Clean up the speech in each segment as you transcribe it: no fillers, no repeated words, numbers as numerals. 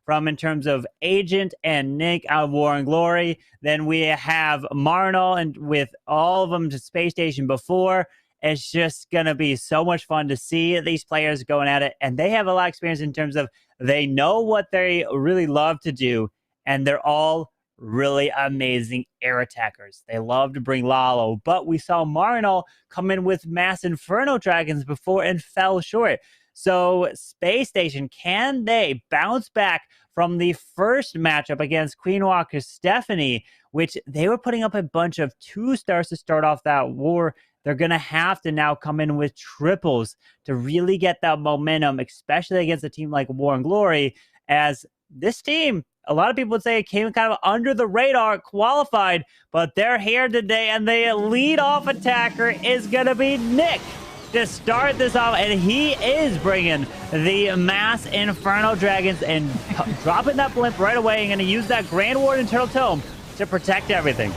from in terms of Agent and Nick out of War and Glory. Then we have Marnell and with all of them to Space Station before. It's just going to be so much fun to see these players going at it. And they have a lot of experience in terms of they know what they really love to do. And they're all really amazing air attackers. They love to bring Lalo. But we saw Marnell come in with Mass Inferno Dragons before and fell short. So Space Station, can they bounce back from the first matchup against Queen Walker Stephanie, which they were putting up a bunch of 2 stars to start off that war? They're going to have to now come in with triples to really get that momentum, especially against a team like War and Glory, as this team, a lot of people would say it came kind of under the radar, qualified, but they're here today, and the lead-off attacker is going to be Nick to start this off, and he is bringing the Mass Inferno Dragons and dropping that blimp right away and going to use that Grand Warden Turtle Tome to protect everything.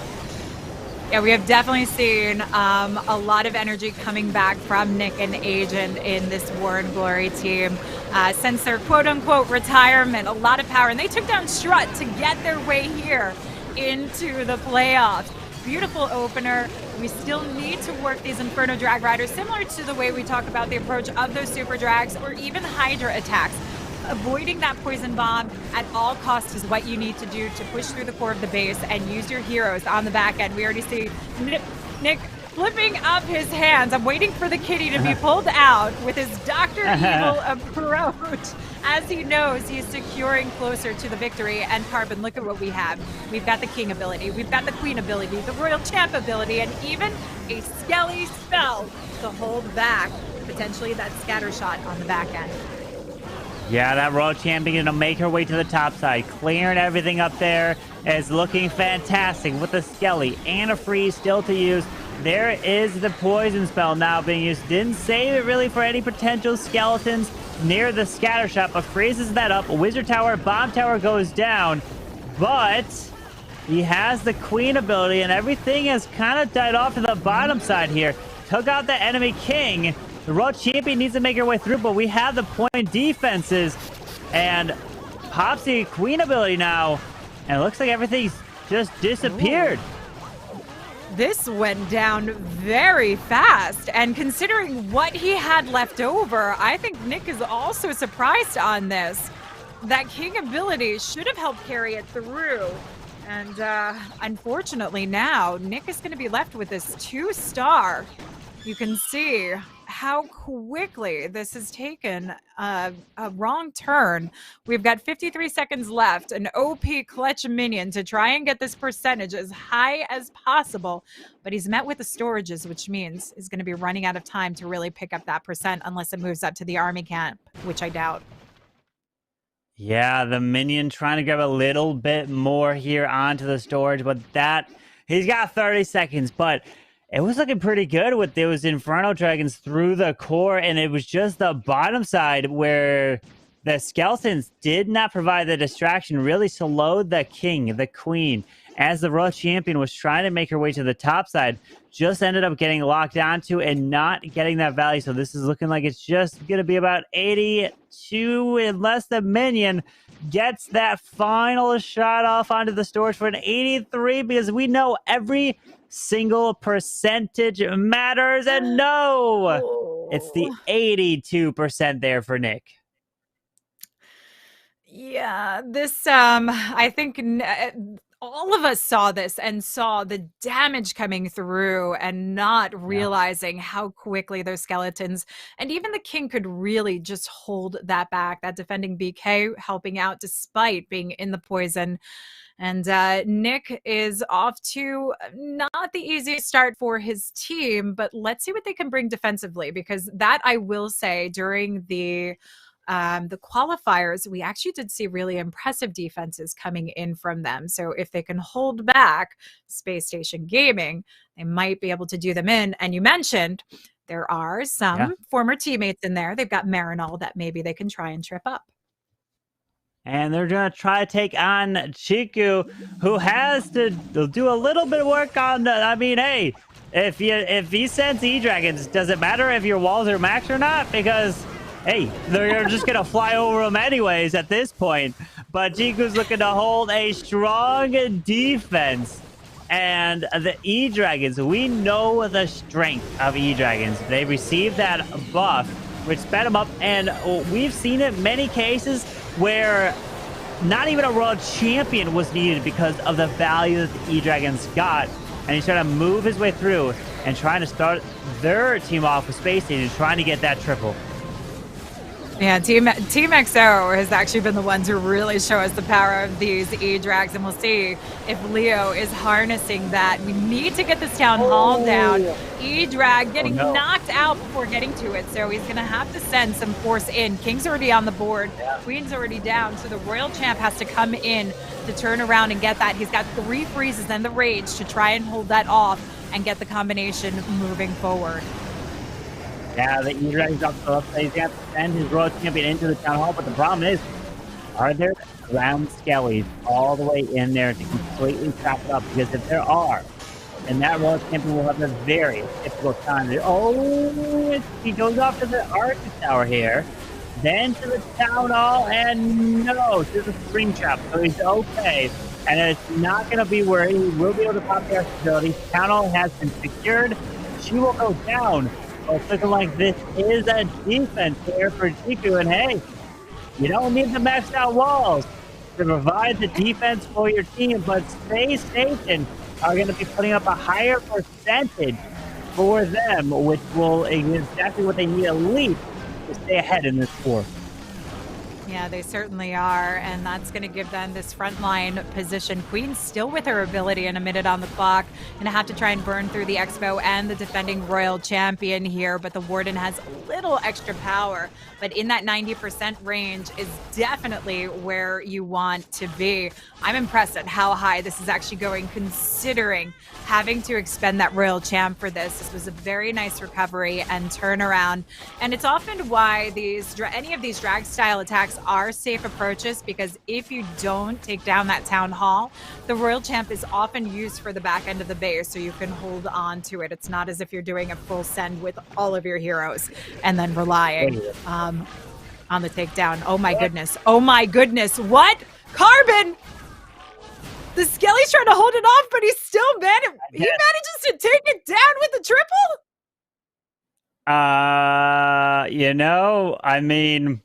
Yeah, we have definitely seen a lot of energy coming back from Nick and Agent in this War and Glory team. Since their quote-unquote retirement, a lot of power. And they took down Strut to get their way here into the playoffs. Beautiful opener. We still need to work these Inferno Drag Riders, similar to the way we talk about the approach of those Super Drags or even Hydra attacks. Avoiding that poison bomb at all costs is what you need to do to push through the core of the base and use your heroes on the back end. We already see Nick flipping up his hands. I'm waiting for the kitty to be pulled out with his Dr. Evil approach. As he knows, he's securing closer to the victory. And Carbon, look at what we have. We've got the King ability, we've got the Queen ability, the Royal Champ ability, and even a Skelly spell to hold back potentially that scatter shot on the back end. Yeah, that Royal Champion to make her way to the top side, clearing everything up there. Is looking fantastic with the Skelly and a freeze still to use. There is the poison spell now being used. Didn't save it really for any potential skeletons near the scatter shot, but freezes that up. Wizard Tower, Bomb Tower goes down, but he has the Queen ability, and everything has kind of died off to the bottom side here. Took out the enemy King. The Royal Champion needs to make her way through, but we have the point defenses, and pops the Queen ability now, and it looks like everything's just disappeared. Ooh. This went down very fast, and considering what he had left over, I think Nick is also surprised on this. That King ability should have helped carry it through, and unfortunately now, Nick is going to be left with this 2-star. You can see how quickly this has taken a wrong turn. We've got 53 seconds left, an OP clutch minion to try and get this percentage as high as possible, but he's met with the storages, which means he's going to be running out of time to really pick up that percent unless it moves up to the army camp, which I doubt. Yeah, the minion trying to grab a little bit more here onto the storage, but that he's got 30 seconds, but it was looking pretty good with those Inferno Dragons through the core, and it was just the bottom side where the skeletons did not provide the distraction, really slowed the King, the Queen, as the Royal Champion was trying to make her way to the top side, just ended up getting locked onto and not getting that value. So this is looking like it's just going to be about 82 unless the minion gets that final shot off onto the storage for an 83, because we know every single percentage matters, and no, it's the 82% there for Nick. Yeah, this I think all of us saw this and saw the damage coming through and not realizing how quickly those skeletons and even the King could really just hold that back. That defending BK helping out despite being in the poison. And Nick is off to not the easiest start for his team, but let's see what they can bring defensively, because that, I will say, during the qualifiers, we actually did see really impressive defenses coming in from them. So if they can hold back Space Station Gaming, they might be able to do them in. And you mentioned there are some former teammates in there. They've got Marinol that maybe they can try and trip up. And they're going to try to take on Chiku, who has to do a little bit of work on the... I mean, hey, if he sends E-Dragons, does it matter if your walls are maxed or not? Because Hey, they're just gonna fly over them anyways at this point. But Jiku's looking to hold a strong defense. And the E-Dragons, we know the strength of E-Dragons. They received that buff, which sped them up. And we've seen it many cases where not even a world champion was needed because of the value that the E-Dragons got. And he's trying to move his way through and trying to start their team off with Space Station, trying to get that triple. Yeah, Team XO has actually been the ones who really show us the power of these E-Drags, and we'll see if Leo is harnessing that. We need to get this town hall down. E-Drag getting knocked out before getting to it, so he's going to have to send some force in. King's already on the board. Queen's already down, so the Royal Champ has to come in to turn around and get that. He's got 3 freezes and the Rage to try and hold that off and get the combination moving forward. Yeah, the E-Drag's up, so he's got to send his Royal Champion into the Town Hall, but the problem is, are there ground skellies all the way in there to completely trap it up? Because if there are, then that Royal Champion will have a very difficult time. Oh, he goes off to the Arctic Tower here, then to the Town Hall, and no, to the Spring Trap, so he's okay. And it's not going to be worried. He will be able to pop the facility. Town Hall has been secured. She will go down. Well, it's looking like this is a defense here for Jiku. And hey, you don't need the maxed out walls to provide the defense for your team, but Space Station are going to be putting up a higher percentage for them, which will exactly what they need at least to stay ahead in this war. Yeah, they certainly are, and that's going to give them this frontline position. Queen's still with her ability and a minute on the clock. Going to have to try and burn through the Expo and the defending Royal Champion here, but the Warden has a little extra power. But in that 90% range is definitely where you want to be. I'm impressed at how high this is actually going, considering having to expend that Royal Champ for this. This was a very nice recovery and turnaround, and it's often why any of these drag style attacks are safe approaches, because if you don't take down that Town Hall, the Royal Champ is often used for the back end of the base, so you can hold on to it. It's not as if you're doing a full send with all of your heroes and then relying on the takedown. Oh my goodness. Oh my goodness. What? Carbon! The Skelly's trying to hold it off, but he's still he manages to take it down with the triple? I mean,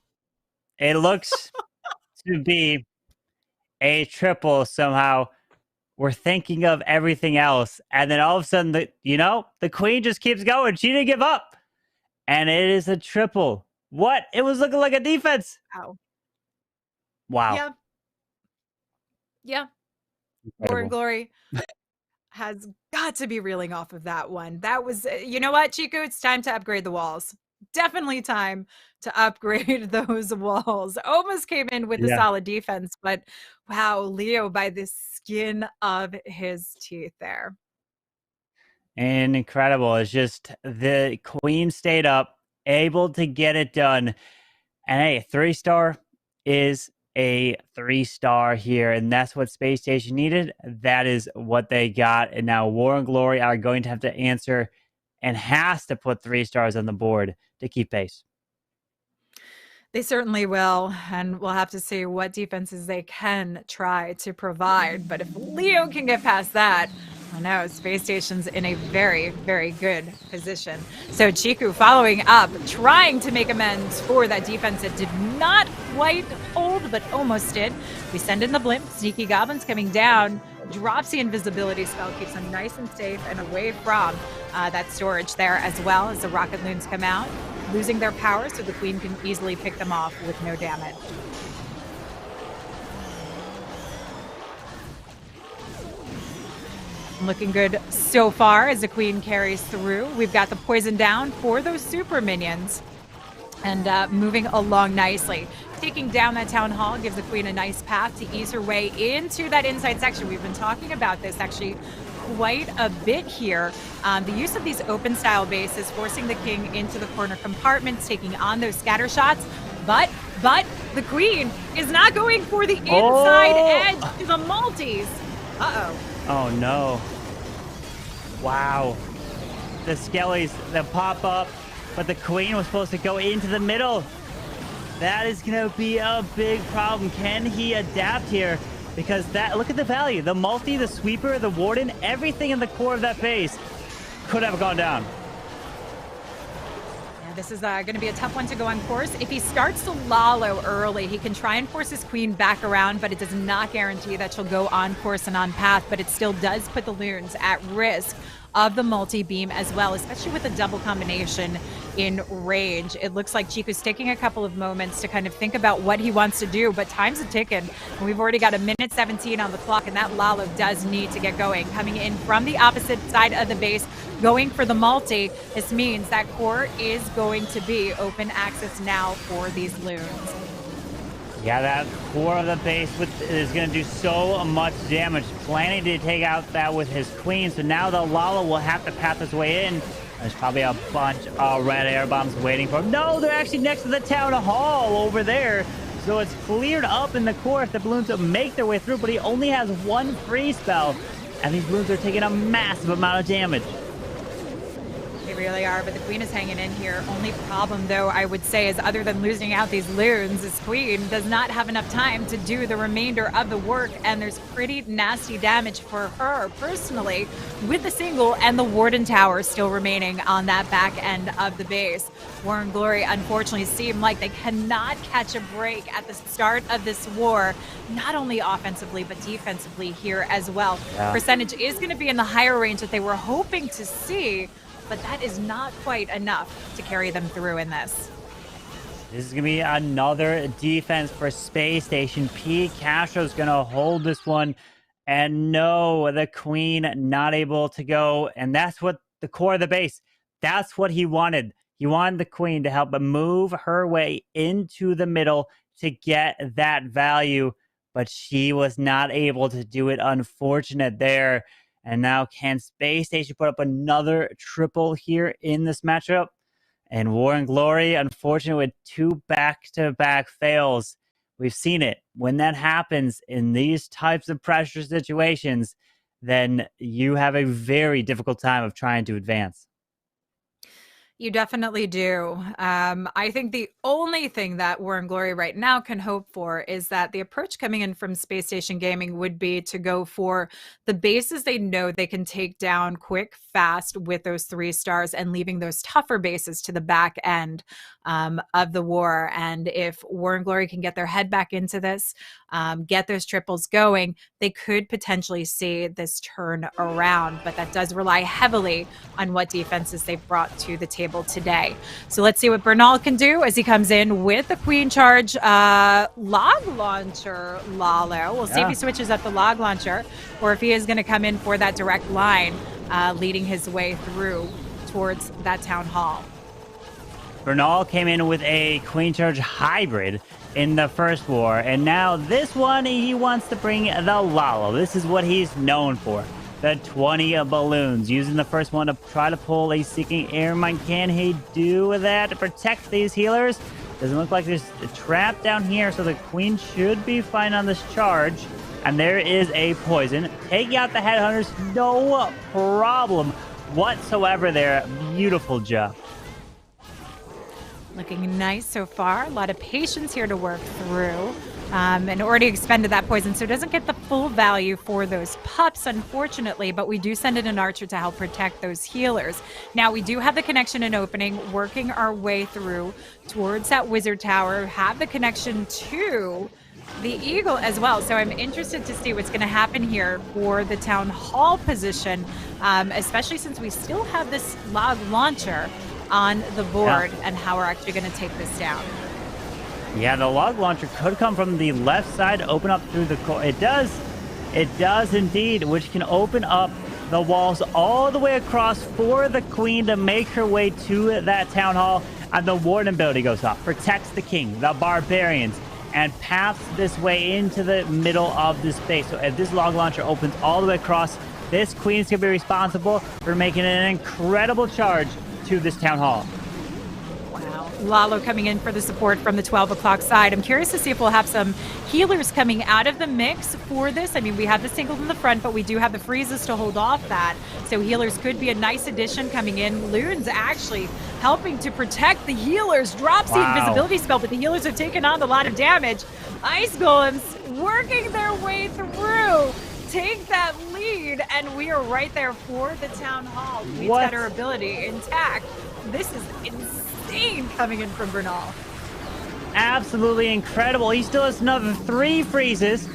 it looks to be a triple somehow. We're thinking of everything else. And then all of a sudden, the Queen just keeps going. She didn't give up. And it is a triple. What? It was looking like a defense. Ow. Wow. Yeah. War and Glory has got to be reeling off of that one. That was, you know what, Chico? It's time to upgrade the walls. Definitely time to upgrade those walls. Almost came in with a solid defense, but wow, Leo by the skin of his teeth there. And incredible. It's just the Queen stayed up, able to get it done. And hey, 3-star is a 3-star here, and that's what Space Station needed. That is what they got. And now War and Glory are going to have to answer and has to put 3 stars on the board to keep pace. They certainly will, and we'll have to see what defenses they can try to provide. But if Leo can get past that, I know Space Station's in a very, very good position. So Chiku following up, trying to make amends for that defense that did not quite hold, but almost did. We send in the blimp. Sneaky Goblins coming down, drops the invisibility spell, keeps them nice and safe and away from that storage there, as well as the Rocket Loons come out, losing their power so the Queen can easily pick them off with no damage. Looking good so far as the Queen carries through. We've got the poison down for those super minions and moving along nicely. Taking down that Town Hall gives the Queen a nice path to ease her way into that inside section. We've been talking about this actually quite a bit here. The use of these open style bases, forcing the King into the corner compartments, taking on those scatter shots. But the Queen is not going for the inside edge to the multis. Uh-oh. Oh no. Wow. The Skellies that pop up, but the Queen was supposed to go into the middle. that is going to be a big problem. Can he adapt here? Because that, look at the value. The multi, the sweeper, the warden, everything in the core of that base could have gone down. This is going to be a tough one to go on course. If he starts to Lalo early, he can try and force his queen back around, but it does not guarantee that she'll go on course and on path, but it still does put the loons at risk of the multi-beam as well, especially with a double combination in range. It looks like Chiku's taking a couple of moments to kind of think about what he wants to do, but time's a ticking. And we've already got 1:17 on the clock, and that Lalo does need to get going. Coming in from the opposite side of the base, going for the multi. This means that core is going to be open access now for these loons. Yeah, that core of the base is going to do so much damage. Planning to take out that with his queen, so now the Lala will have to path his way in. There's probably a bunch of red air bombs waiting for him. No, they're actually next to the town hall over there. So it's cleared up in the core if the balloons will make their way through, but he only has one free spell. And these balloons are taking a massive amount of damage. They really are, but the queen is hanging in here. Only problem, though, I would say, is other than losing out these loons, this queen does not have enough time to do the remainder of the work, and there's pretty nasty damage for her personally with the single and the warden tower still remaining on that back end of the base. War and Glory, unfortunately, seem like they cannot catch a break at the start of this war, not only offensively, but defensively here as well. Yeah. Percentage is going to be in the higher range that they were hoping to see, but that is not quite enough to carry them through in this. This is going to be another defense for Space Station. P. Castro's going to hold this one. And no, the queen not able to go. And that's what the core of the base, that's what he wanted. He wanted the queen to help move her way into the middle to get that value. But she was not able to do it. Unfortunate there. And now can Space Station put up another triple here in this matchup? And War and Glory, unfortunately, with 2 back-to-back fails. We've seen it. When that happens in these types of pressure situations, then you have a very difficult time of trying to advance. You definitely do. I think the only thing that War and Glory right now can hope for is that the approach coming in from Space Station Gaming would be to go for the bases they know they can take down quick, fast with those 3 stars and leaving those tougher bases to the back end of the war. And if War and Glory can get their head back into this, get those triples going, they could potentially see this turn around. But that does rely heavily on what defenses they've brought to the table today. So let's see what Bernal can do as he comes in with the queen charge log launcher Lalo. We'll see if he switches up the log launcher or if he is going to come in for that direct line leading his way through towards that town hall. Bernal came in with a queen charge hybrid in the first war, and now this one he wants to bring the Lalo. This is what he's known for. The 20 balloons, using the first one to try to pull a Seeking Airmine. Can he do that to protect these healers? Doesn't look like there's a trap down here, so the queen should be fine on this charge. And there is a poison. Taking out the headhunters, no problem whatsoever there. Beautiful job. Looking nice so far. A lot of patience here to work through. And already expended that poison, so it doesn't get the full value for those pups, unfortunately, but we do send in an archer to help protect those healers. Now, we do have the connection and opening, working our way through towards that wizard tower, have the connection to the eagle as well. So I'm interested to see what's going to happen here for the town hall position, especially since we still have this log launcher on the board and how we're actually going to take this down. Yeah, the log launcher could come from the left side, open up through the core. It does indeed, which can open up the walls all the way across for the queen to make her way to that town hall. And the warden ability goes off, protects the king, the barbarians, and paths this way into the middle of this space. So if this log launcher opens all the way across, this queen's going to be responsible for making an incredible charge to this town hall. Lalo coming in for the support from the 12 o'clock side. I'm curious to see if we'll have some healers coming out of the mix for this. I mean, we have the singles in the front, but we do have the freezes to hold off that. So healers could be a nice addition coming in. Loon's actually helping to protect the healers. Drops the invisibility spell, but the healers have taken on a lot of damage. Ice Golems working their way through. Take that lead, and we are right there for the Town Hall. We've got her ability intact. This is insane coming in from Bernal. Absolutely incredible. He still has another 3 freezes,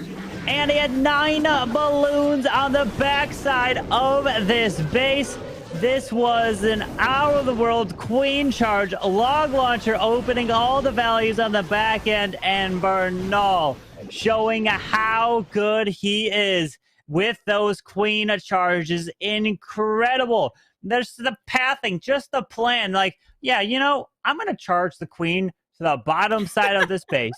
and he had 9 balloons on the backside of this base. This was an Hour of the World Queen charge, log launcher opening all the values on the back end, and Bernal showing how good he is with those Queen charges. Incredible. There's the pathing, just the plan. Like, yeah, you know, I'm going to charge the Queen to the bottom side of this base,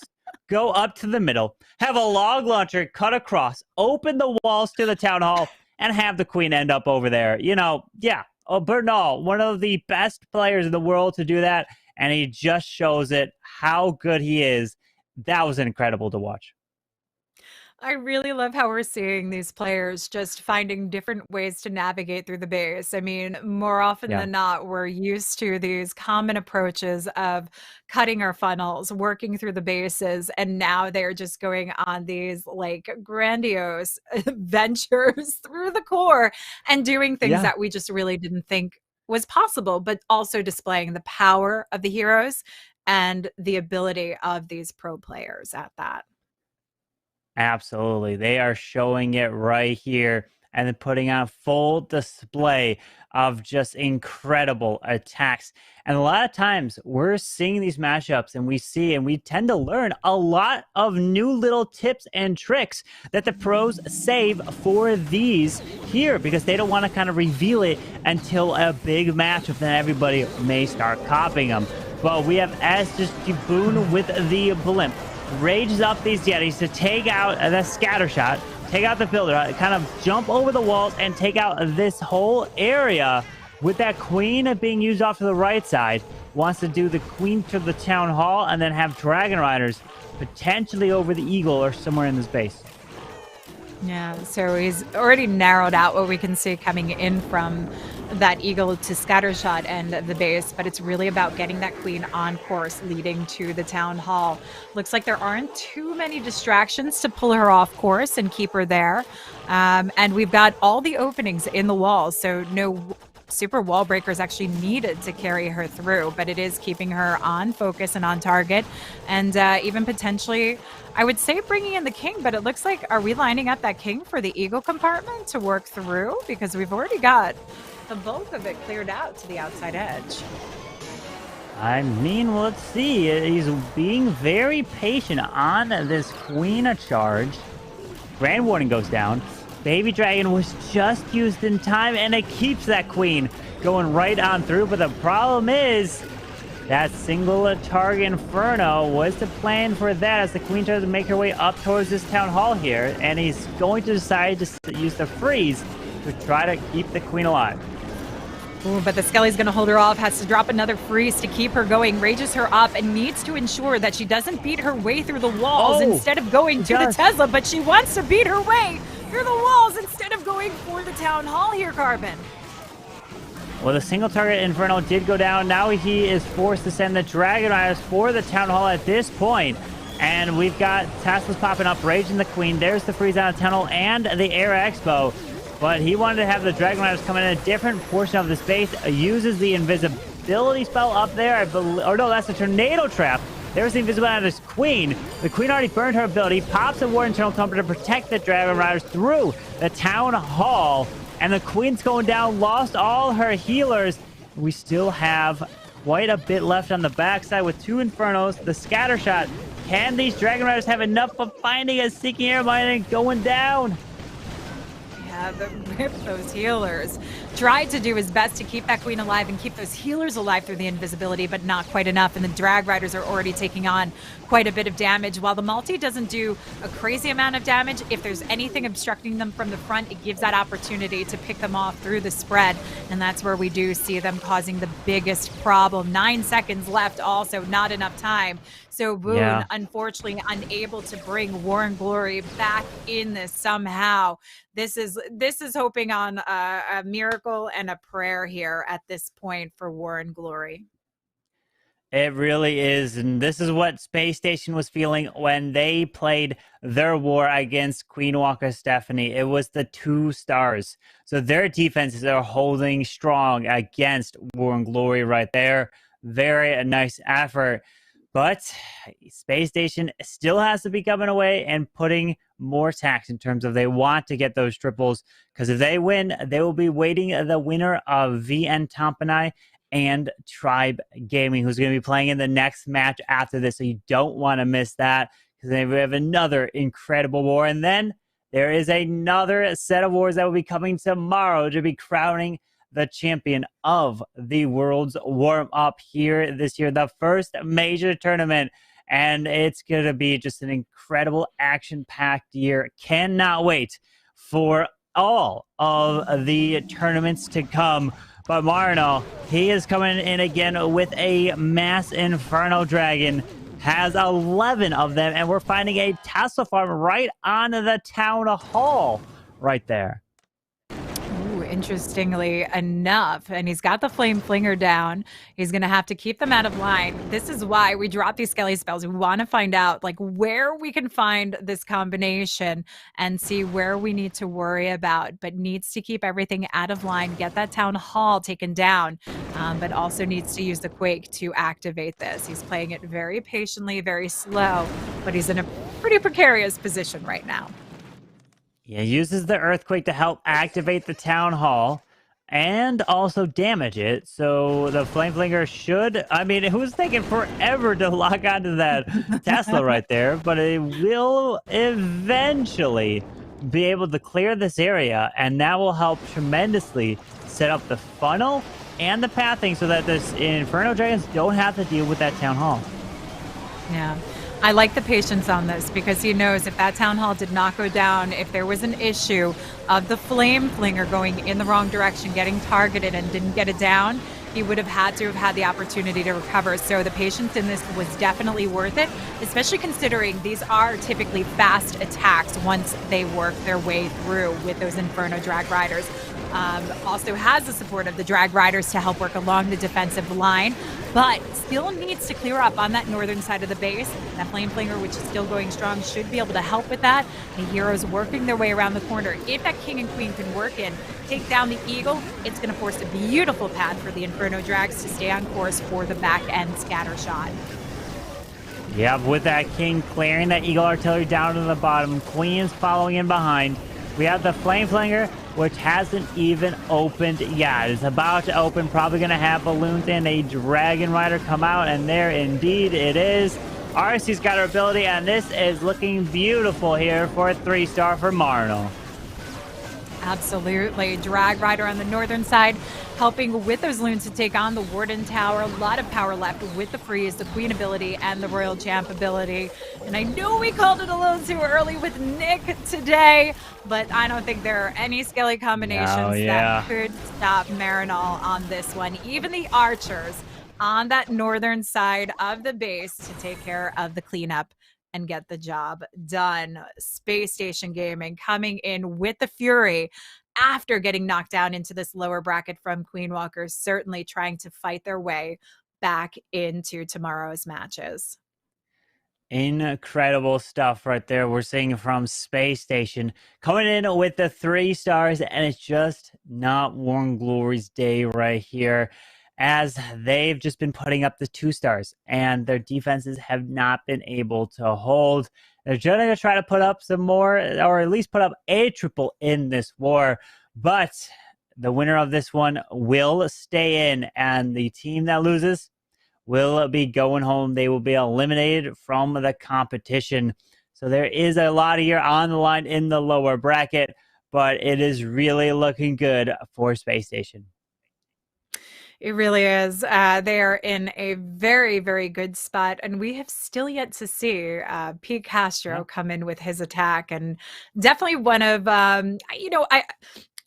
go up to the middle, have a log launcher cut across, open the walls to the Town Hall, and have the Queen end up over there. You know, yeah. Oh, Bernal, one of the best players in the world to do that, and he just shows it how good he is. That was incredible to watch. I really love how we're seeing these players just finding different ways to navigate through the base. I mean, more often than not, we're used to these common approaches of cutting our funnels, working through the bases, and now they're just going on these like grandiose ventures through the core and doing things that we just really didn't think was possible, but also displaying the power of the heroes and the ability of these pro players at that. Absolutely. They are showing it right here and then putting on full display of just incredible attacks. And a lot of times we're seeing these matchups and we tend to learn a lot of new little tips and tricks that the pros save for these here because they don't want to kind of reveal it until a big matchup. Then everybody may start copying them. But we have Estus Boone with the blimp. Rages up these Yetis to take out the scatter shot, take out the builder, kind of jump over the walls and take out this whole area with that Queen being used off to the right side. Wants to do the Queen to the Town Hall and then have Dragon Riders potentially over the Eagle or somewhere in this base. Yeah, so he's already narrowed out what we can see coming in from that Eagle to Scattershot and the base, but it's really about getting that Queen on course leading to the Town Hall. Looks like there aren't too many distractions to pull her off course and keep her there. And we've got all the openings in the walls, so no super wall breakers actually needed to carry her through, but it is keeping her on focus and on target, and even potentially, I would say bringing in the King, but it looks like, are we lining up that King for the Eagle compartment to work through? Because we've already got the bulk of it cleared out to the outside edge. I mean, let's see. He's being very patient on this Queen charge. Grand Warning goes down. Baby Dragon was just used in time, and it keeps that Queen going right on through. But the problem is that single target Inferno was the plan for that as the Queen tries to make her way up towards this Town Hall here. And he's going to decide to use the freeze to try to keep the Queen alive. Ooh, but the Skelly's going to hold her off, has to drop another freeze to keep her going, rages her up, and needs to ensure that she doesn't beat her way through the walls instead of going to the Tesla, but she wants to beat her way through the walls instead of going for the Town Hall here, Carbon. Well, the single target Inferno did go down. Now he is forced to send the Dragon Riders for the Town Hall at this point. And we've got Teslas popping up, raging the Queen. There's the freeze on the Tunnel and the Air Expo. But he wanted to have the Dragon Riders come in a different portion of the space. Uses the invisibility spell up there. I believe, or no, that's the Tornado Trap. There's the invisibility of this Queen. The Queen already burned her ability. Pops a War Internal Comfort to protect the Dragon Riders through the Town Hall. And the Queen's going down. Lost all her healers. We still have quite a bit left on the backside with 2 Infernos. The Scatter Shot. Can these Dragon Riders have enough of finding a Seeking Air Mine and going down? rip those healers. Tried to do his best to keep that queen alive and keep those healers alive through the invisibility, but not quite enough. And the drag riders are already taking on quite a bit of damage. While the multi doesn't do a crazy amount of damage, if there's anything obstructing them from the front, it gives that opportunity to pick them off through the spread. And that's where we do see them causing the biggest problem. 9 seconds left, also not enough time. So Boone, unfortunately, unable to bring War and Glory back in this somehow. This is hoping on a miracle and a prayer here at this point for War and Glory. It really is. And this is what Space Station was feeling when they played their war against Queen Walker Stephanie. It was the 2 stars. So their defenses are holding strong against War and Glory right there. Very nice effort. But Space Station still has to be coming away and putting more tax in terms of they want to get those triples. Because if they win, they will be waiting the winner of VN Tampanai and Tribe Gaming, who's going to be playing in the next match after this. So you don't want to miss that, because they have another incredible war. And then there is another set of wars that will be coming tomorrow to be crowning the champion of the world's warm-up here this year, the first major tournament. And it's going to be just an incredible action-packed year. Cannot wait for all of the tournaments to come. But Marno, he is coming in again with a Mass Inferno Dragon. Has 11 of them, and we're finding a Tesla farm right on the town hall right there. Interestingly enough, and he's got the Flame Flinger down. He's going to have to keep them out of line. This is why we drop these Skelly spells. We want to find out like where we can find this combination and see where we need to worry about, but needs to keep everything out of line, get that town hall taken down, but also needs to use the Quake to activate this. He's playing it very patiently, very slow, but he's in a pretty precarious position right now. Yeah, uses the Earthquake to help activate the Town Hall and also damage it. So the Flameflinger should... I mean, it was taking forever to lock onto that Tesla right there, but it will eventually be able to clear this area, and that will help tremendously set up the funnel and the pathing so that this Inferno Dragons don't have to deal with that Town Hall. Yeah. I like the patience on this, because he knows if that Town Hall did not go down, if there was an issue of the Flame Flinger going in the wrong direction, getting targeted and didn't get it down, he would have had to have had the opportunity to recover. So the patience in this was definitely worth it, especially considering these are typically fast attacks once they work their way through with those Inferno Drag Riders. Also has the support of the Drag Riders to help work along the defensive line, but still needs to clear up on that northern side of the base. That Flame Flinger, which is still going strong, should be able to help with that. The heroes working their way around the corner. If that King and Queen can work in, take down the Eagle, it's going to force a beautiful path for the Inferno Drags to stay on course for the back end scatter shot. Yeah, with that King clearing that Eagle Artillery down to the bottom, Queen's following in behind. We have the Flame Flinger, which hasn't even opened yet. It's about to open, probably going to have balloons and a Dragon Rider come out, and there indeed it is. RC's got her ability, and this is looking beautiful here for a 3-star for Marno. Absolutely. Drag Rider on the northern side, helping with those loons to take on the Warden Tower. A lot of power left with the freeze, the Queen ability, and the Royal Champ ability. And I know we called it a little too early with Nick today, but I don't think there are any Skelly combinations that could stop Marinol on this one. Even the archers on that northern side of the base to take care of the cleanup and get the job done. Space Station Gaming coming in with the Fury after getting knocked down into this lower bracket from Queen Walkers, certainly trying to fight their way back into tomorrow's matches. Incredible stuff right there we're seeing from Space Station. Coming in with the 3 stars, and it's just not War and Glory's day right here, as they've just been putting up the 2 stars, and their defenses have not been able to hold. They're going to try to put up some more, or at least put up a triple in this war, but the winner of this one will stay in, and the team that loses will be going home. They will be eliminated from the competition. So there is a lot here on the line in the lower bracket, but it is really looking good for Space Station. It really is. They are in a very, very good spot, and we have still yet to see Pete Yeah. Castro come in with his attack, and definitely one of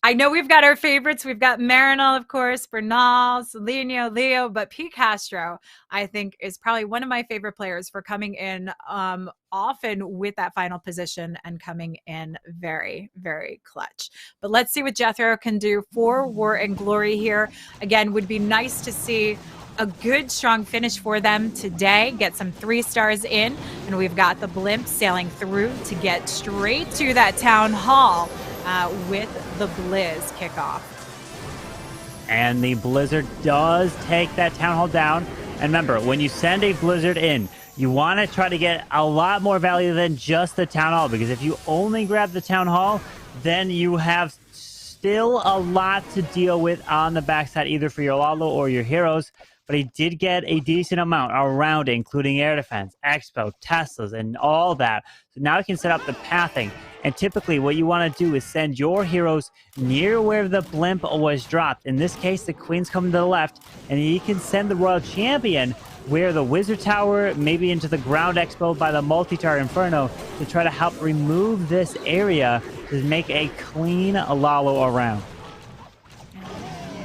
I know we've got our favorites. We've got Marinol, of course, Bernal, Seleno, Leo, but Pete Castro, I think, is probably one of my favorite players for coming in often with that final position and coming in very, very clutch. But let's see what Jethro can do for War and Glory here. Again, would be nice to see a good, strong finish for them today. Get some 3 stars in, and we've got the blimp sailing through to get straight to that town hall with the Blizz kickoff. And the Blizzard does take that town hall down. And remember, when you send a Blizzard in, you want to try to get a lot more value than just the town hall, because if you only grab the town hall, then you have still a lot to deal with on the backside, either for your Lalo or your heroes. But he did get a decent amount around it, including air defense, expo, Teslas, and all that. So now he can set up the pathing. And typically what you want to do is send your heroes near where the blimp was dropped. In this case, the Queen's coming to the left, and he can send the Royal Champion where the Wizard Tower, maybe into the ground expo by the multi-tower Inferno, to try to help remove this area to make a clean Lalo around.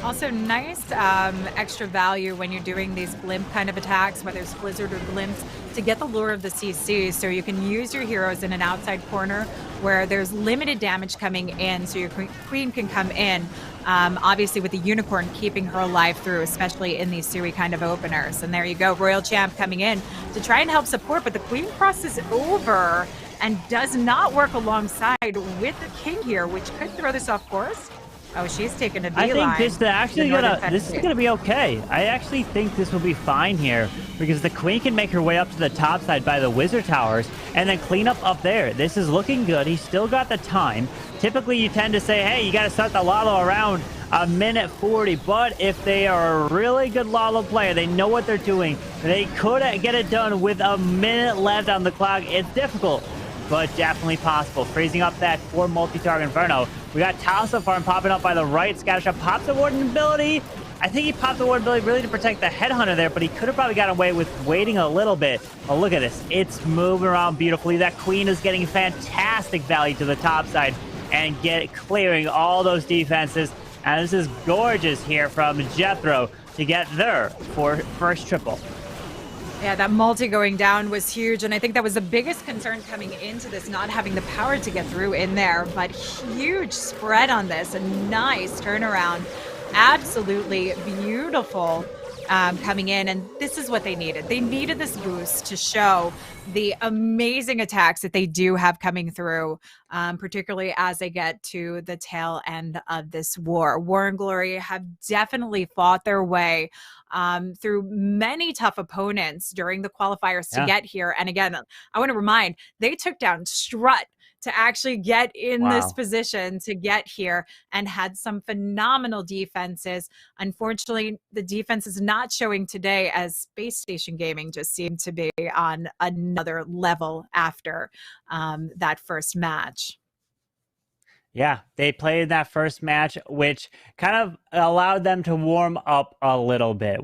Also, nice extra value when you're doing these blimp kind of attacks, whether it's Blizzard or blimps, to get the lure of the CC. So you can use your heroes in an outside corner where there's limited damage coming in, so your Queen can come in. Obviously, with the Unicorn keeping her alive through, especially in these Sui kind of openers. And there you go, Royal Champ coming in to try and help support, but the Queen crosses over and does not work alongside with the King here, which could throw this off course. Oh, she's taking a beeline. I think this is gonna be okay. I actually think this will be fine here, because the Queen can make her way up to the top side by the Wizard Towers and then clean up there. This is looking good. He's still got the time. Typically, you tend to say, hey, you got to start the Lalo around a minute 40, but if they are a really good Lalo player, they know what they're doing, they could get it done with a minute left on the clock. It's difficult, but definitely possible. Freezing up that 4 multi-target Inferno. We got Talsa Farm popping up by the right. Scattershot pops the Warden ability. I think he popped the Warden ability really to protect the Headhunter there, but he could have probably got away with waiting a little bit. Oh, look at this. It's moving around beautifully. That Queen is getting fantastic value to the top side and clearing all those defenses. And this is gorgeous here from Jethro to get their first triple. Yeah, that multi going down was huge, and I think that was the biggest concern coming into this, not having the power to get through in there, but huge spread on this, a nice turnaround. Absolutely beautiful coming in, and this is what they needed. They needed this boost to show the amazing attacks that they do have coming through, particularly as they get to the tail end of this war. War and Glory have definitely fought their way through many tough opponents during the qualifiers to get here. And again, I want to remind, they took down Strut to actually get in this position to get here, and had some phenomenal defenses. Unfortunately, the defense is not showing today, as Space Station Gaming just seemed to be on another level after that first match. Yeah, they played that first match, which kind of allowed them to warm up a little bit.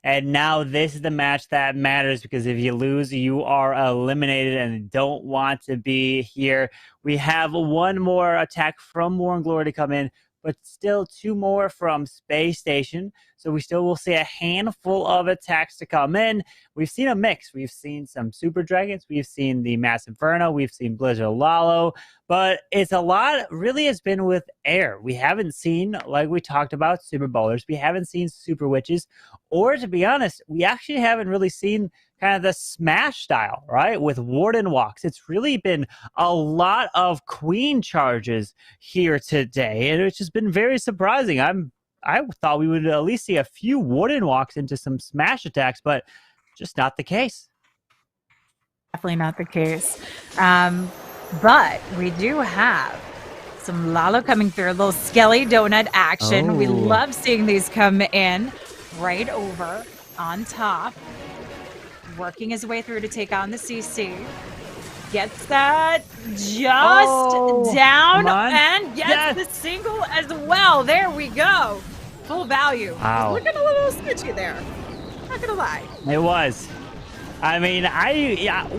And now this is the match that matters, because if you lose, you are eliminated and don't want to be here. We have one more attack from War and Glory to come in, but still 2 more from Space Station. So we still will see a handful of attacks to come in. We've seen a mix. We've seen some Super Dragons. We've seen the Mass Inferno. We've seen Blizzard Lalo. But it's a lot, really has been with air. We haven't seen, like we talked about, Super Bowlers. We haven't seen Super Witches. Or to be honest, we actually haven't really seen kind of the Smash style, right? With Warden Walks. It's really been a lot of Queen charges here today, and it's just been very surprising. I thought we would at least see a few Warden Walks into some Smash attacks, but just not the case. Definitely not the case. But we do have some Lalo coming through, a little Skelly Donut action. We love seeing these come in right over on top. Working his way through to take on the CC. Gets that just down and gets single as well. There we go. Full value. Wow. Looking a little sketchy there. Not gonna lie. It was. I mean,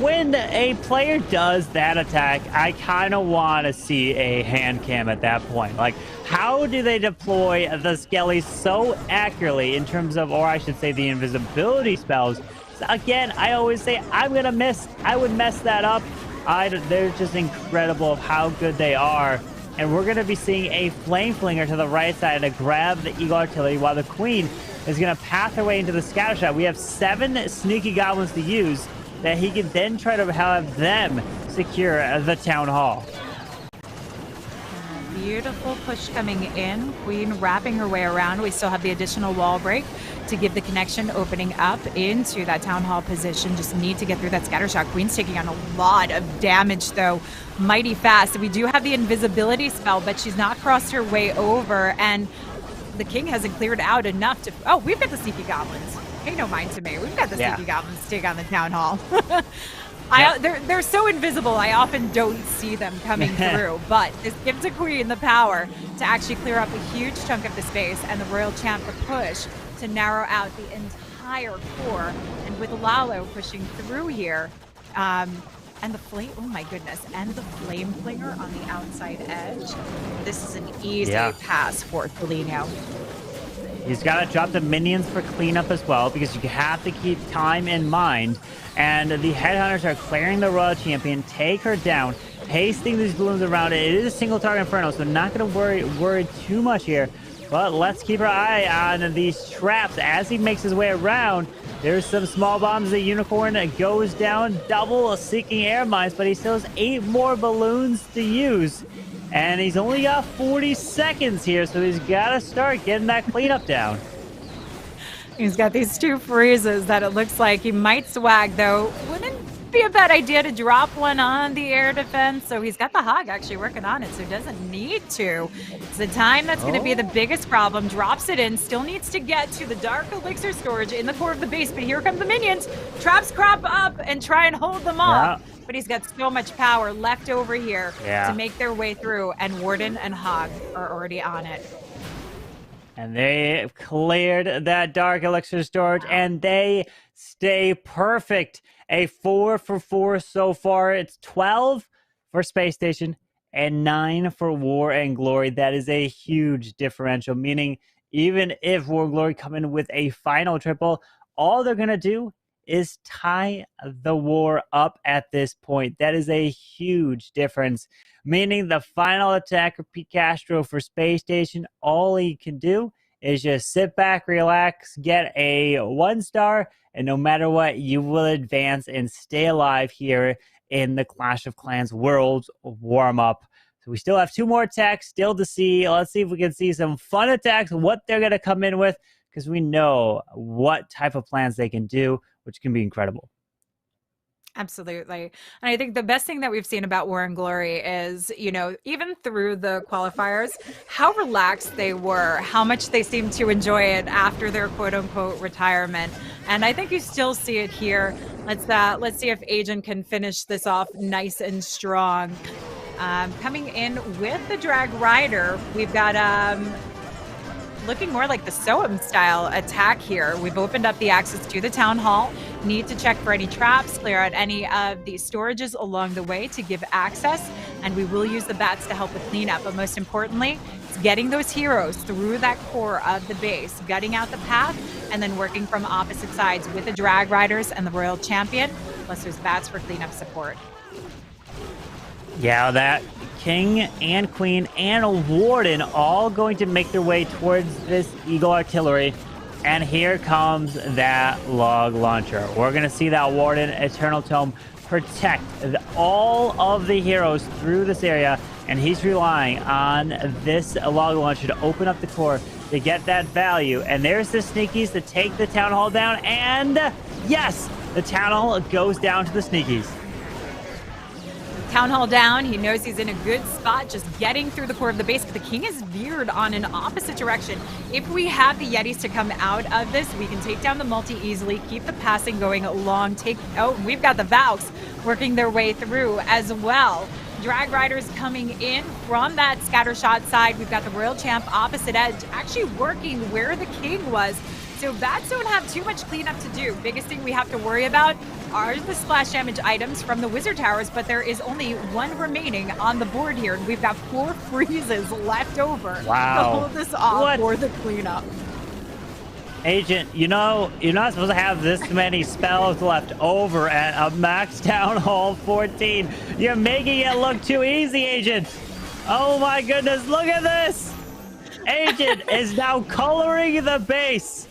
when a player does that attack, I kind of want to see a hand cam at that point. Like, how do they deploy the skellies so accurately in terms of, or I should say, the invisibility spells? So again, I always say I would mess that up. They're just incredible of how good they are. And we're going to be seeing a flame flinger to the right side to grab the Eagle Artillery while the Queen is going to path her way into the scatter shot. We have 7 sneaky goblins to use that he can then try to have them secure the town hall. Beautiful push coming in. Queen wrapping her way around. We still have the additional wall break to give the connection opening up into that town hall position. Just need to get through that scatter shot. Queen's taking on a lot of damage though, mighty fast. We do have the invisibility spell, but she's not crossed her way over, and the king hasn't cleared out enough to... Oh, we've got the sneaky goblins. Pay no mind to me. We've got the sneaky goblins to take on the town hall. They're so invisible, I often don't see them coming through, but this gives the Queen the power to actually clear up a huge chunk of the space, and the Royal Champ the push to narrow out the entire core. And with Lalo pushing through here, and the flame, oh my goodness, and the flame flinger on the outside edge. This is an easy pass for Tolino. He's got to drop the minions for cleanup as well, because you have to keep time in mind. And the headhunters are clearing the Royal Champion, take her down, pasting these balloons around it. It is a single target Inferno, so not going to worry too much here. But let's keep our eye on these traps as he makes his way around. There's some small bombs. The Unicorn goes down, double seeking air mines, but he still has 8 more balloons to use. And he's only got 40 seconds here, so he's got to start getting that cleanup down. He's got these 2 freezes that it looks like he might swag, though. Wouldn't be a bad idea to drop one on the air defense. So he's got the Hog actually working on it, so he doesn't need to. It's the time that's going to be the biggest problem. Drops it in, still needs to get to the Dark Elixir storage in the core of the base, but here come the minions. Traps crop up and try and hold them off. But he's got so much power left over here to make their way through, and Warden and Hog are already on it. And they cleared that Dark Elixir storage, and they stay perfect. A 4 for 4 so far. It's 12 for Space Station and 9 for War and Glory. That is a huge differential, meaning even if War and Glory come in with a final triple, all they're going to do is tie the war up at this point. That is a huge difference, meaning the final attacker, P. Castro, for Space Station, all he can do is just sit back, relax, get a 1-star, and no matter what, you will advance and stay alive here in the Clash of Clans World's warm-up. So we still have 2 more attacks still to see. Let's see if we can see some fun attacks, what they're going to come in with, because we know what type of plans they can do, which can be incredible. Absolutely. And I think the best thing that we've seen about War and Glory is, you know, even through the qualifiers, how relaxed they were, how much they seemed to enjoy it after their quote unquote retirement. And I think you still see it here. Let's see if Agent can finish this off nice and strong. Coming in with the Drag Rider, we've got looking more like the Soam style attack here. We've opened up the access to the town hall. Need to check for any traps, clear out any of the storages along the way to give access, and we will use the bats to help with cleanup. But most importantly, it's getting those heroes through that core of the base, gutting out the path, and then working from opposite sides with the Drag Riders and the Royal Champion, plus those bats for cleanup support. Yeah, that King and Queen and a Warden all going to make their way towards this Eagle Artillery. And here comes that log launcher. We're going to see that Warden Eternal Tome protect all of the heroes through this area. And he's relying on this log launcher to open up the core to get that value. And there's the sneakies to take the town hall down. And yes, the town hall goes down to the sneakies. Town hall down. He knows he's in a good spot, just getting through the core of the base, but the king is veered on an opposite direction. If we have the Yetis to come out of this, we can take down the multi easily, keep the passing going along, we've got the Valks working their way through as well. Drag Riders coming in from that scattershot side. We've got the Royal Champ opposite edge, actually working where the King was. So bats don't have too much cleanup to do. Biggest thing we have to worry about are the splash damage items from the Wizard Towers, but there is only one remaining on the board here, and we've got 4 freezes left over to hold this off for the cleanup. Agent, you know, you're not supposed to have this many spells left over at a max Town Hall 14. You're making it look too easy, Agent. Oh my goodness, look at this. Agent is now coloring the base.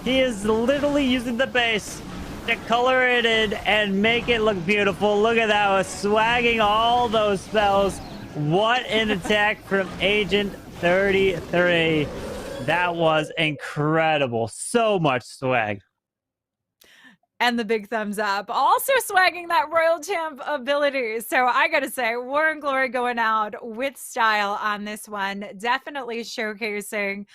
He is literally using the base to color it in and make it look beautiful. Look at that, swagging all those spells. What an attack from Agent 33. That was incredible. So much swag. And the big thumbs up. Also swagging that Royal Champ ability. So I gotta say, War and Glory going out with style on this one. Definitely showcasing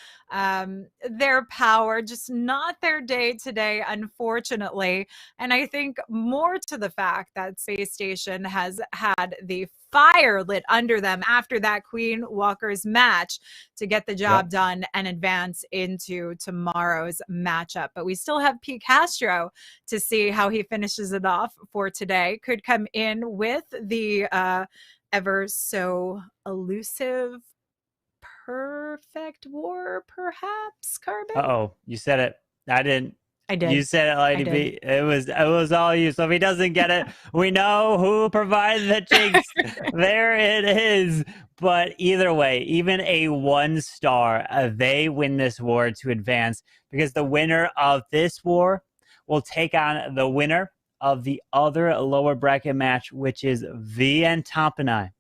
their power. Just not their day today, unfortunately. And I think more to the fact that Space Station has had the fire lit under them after that Queen Walker's match to get the job done and advance into tomorrow's matchup. But we still have P. Castro to see how he finishes it off for today. Could come in with the ever so elusive perfect war, perhaps, Carbon? Uh-oh, you said it. I didn't. I did. You said it, Lady B. It was all you. So if he doesn't get it, we know who provided the jinx. There it is. But either way, even a 1-star, they win this war to advance, because the winner of this war will take on the winner of the other lower bracket match, which is VN Tompanai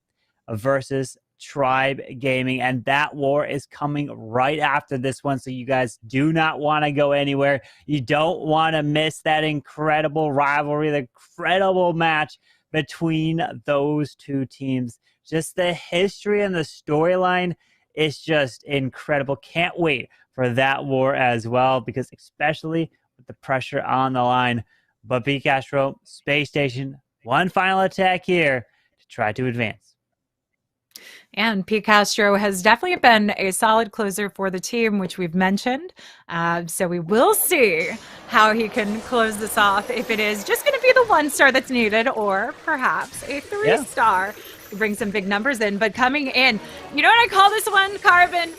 versus Tribe Gaming, and that war is coming right after this one, so you guys do not want to go anywhere. You don't want to miss that incredible rivalry, the incredible match between those two teams. Just the history and the storyline is just incredible. Can't wait for that war as well, because especially with the pressure on the line. But B. Castro, Space Station, one final attack here to try to advance. And P. Castro has definitely been a solid closer for the team, which we've mentioned. So we will see how he can close this off, if it is just going to be the 1-star that's needed, or perhaps a 3-star. Bring some big numbers in. But coming in, you know what I call this one, Carbon?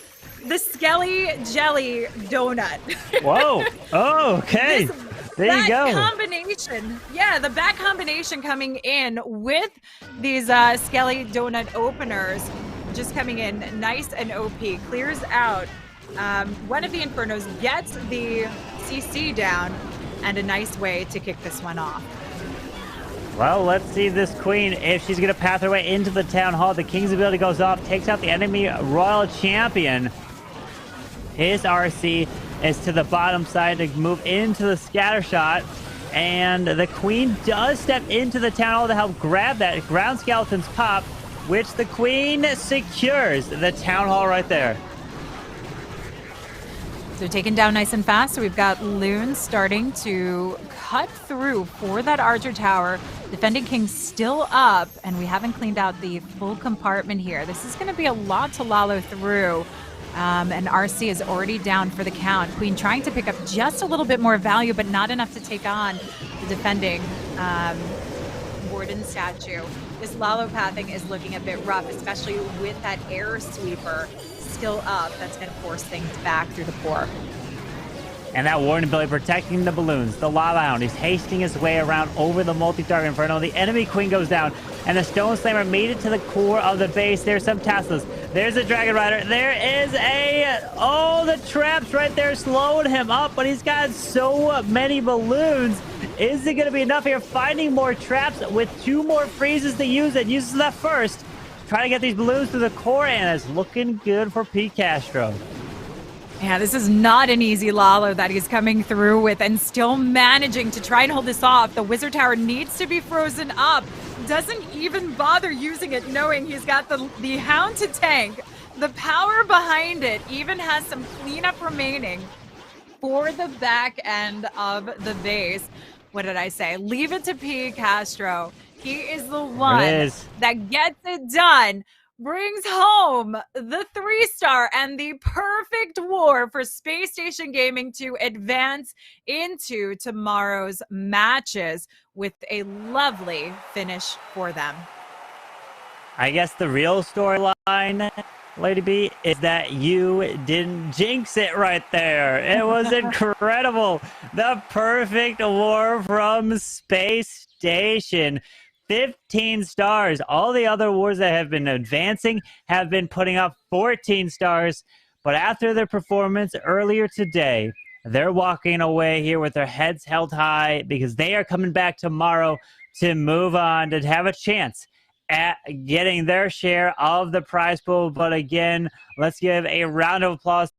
The Skelly Jelly Donut. Whoa. Oh, okay. There you go. Combination. Yeah, the back combination coming in with these Skelly Donut openers. Just coming in nice and OP. Clears out one of the Infernos, gets the CC down, and a nice way to kick this one off. Well, let's see this Queen, if she's going to path her way into the Town Hall. The King's ability goes off, takes out the enemy Royal Champion. His RC is to the bottom side to move into the scatter shot. And the Queen does step into the Town Hall to help grab that ground skeleton's pop, which the Queen secures the Town Hall right there. So taken down nice and fast. So we've got Loon starting to cut through for that Archer Tower. Defending King still up, and we haven't cleaned out the full compartment here. This is going to be a lot to lollo through. And RC is already down for the count. Queen trying to pick up just a little bit more value, but not enough to take on the defending Warden statue. This lollo pathing is looking a bit rough, especially with that air sweeper still up. That's going to force things back through the core. And that Warden ability protecting the balloons. The Lava Hound, he's hasting his way around over the multi-target Inferno. The enemy Queen goes down, and the Stone Slammer made it to the core of the base. There's some Teslas. There's a Dragon Rider. There is oh, the traps right there slowing him up, but he's got so many balloons. Is it going to be enough here? Finding more traps with 2 more freezes to use it. Uses that first. Trying to get these balloons through the core, and it's looking good for P. Castro. Yeah, this is not an easy lollo that he's coming through with, and still managing to try and hold this off. The Wizard Tower needs to be frozen up. Doesn't even bother using it, knowing he's got the Hound to tank. The power behind it even has some cleanup remaining for the back end of the base. what did I say? Leave it to P. Castro. He is the There one it is. that gets it done, brings home the 3-star and the perfect war for Space Station Gaming to advance into tomorrow's matches with a lovely finish for them. I guess the real storyline, Lady B, is that you didn't jinx it right there. It was incredible. The perfect war from Space Station. 15 stars. All the other wars that have been advancing have been putting up 14 stars. But after their performance earlier today, they're walking away here with their heads held high because they are coming back tomorrow to move on, to have a chance at getting their share of the prize pool. But again, let's give a round of applause